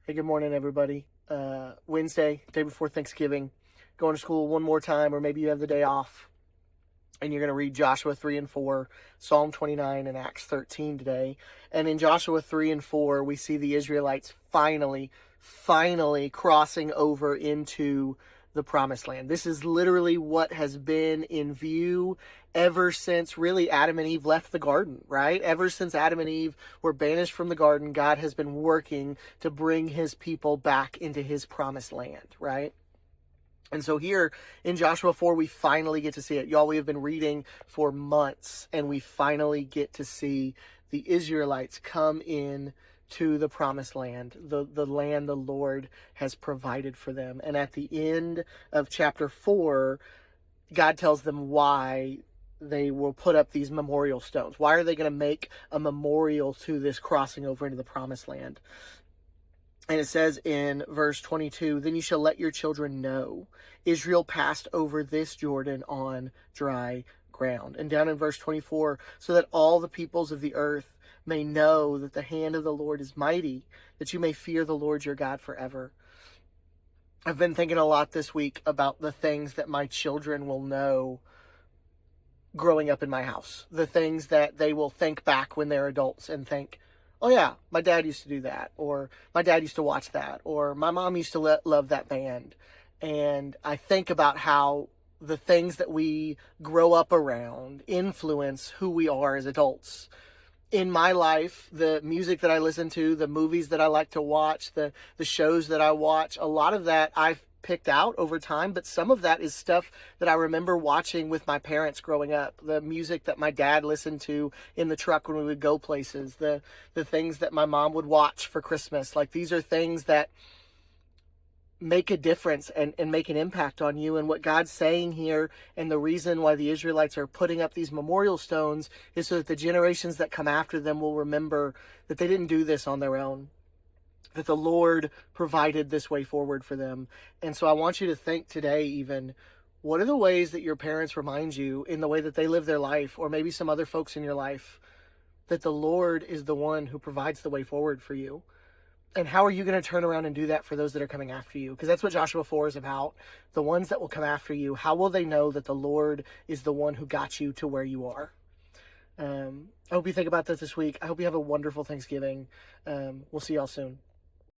Hey, good morning, everybody. Wednesday, day before Thanksgiving, going to school one more time, or maybe you have the day off, and you're going to read Joshua 3 and 4, Psalm 29, and Acts 13 today. And in Joshua 3 and 4, we see the Israelites finally crossing over into the promised land. This is literally what has been in view ever since really Adam and Eve left the garden, right? Ever since Adam and Eve were banished from the garden, God has been working to bring his people back into his promised land, right? And so here in Joshua 4, we finally get to see it. Y'all, we have been reading for months, and we finally get to see the Israelites come in to the promised land, the land the Lord has provided for them. And at the end of chapter 4, God tells them why they will put up these memorial stones. Why are they going to make a memorial to this crossing over into the promised land? And it says in verse 22, "Then you shall let your children know Israel passed over this Jordan on dry ground." And down in verse 24, "So that all the peoples of the earth may know that the hand of the Lord is mighty, that you may fear the Lord your God forever." I've been thinking a lot this week about the things that my children will know growing up in my house. The things that they will think back when they're adults and think, oh yeah, my dad used to do that, or my dad used to watch that, or my mom used to love that band. And I think about how the things that we grow up around influence who we are as adults. In my life, the music that I listen to, the movies that I like to watch, the shows that I watch, a lot of that I've picked out over time, but some of that is stuff that I remember watching with my parents growing up. The music that my dad listened to in the truck when we would go places, the things that my mom would watch for Christmas. Like, these are things that make a difference and make an impact on you. And what God's saying here, and the reason why the Israelites are putting up these memorial stones, is so that the generations that come after them will remember that they didn't do this on their own, that the Lord provided this way forward for them. And so I want you to think today, even, what are the ways that your parents remind you in the way that they live their life, or maybe some other folks in your life, that the Lord is the one who provides the way forward for you? And how are you going to turn around and do that for those that are coming after you? Because that's what Joshua 4 is about. The ones that will come after you, how will they know that the Lord is the one who got you to where you are? I hope you think about that this week. I hope you have a wonderful Thanksgiving. We'll see y'all soon.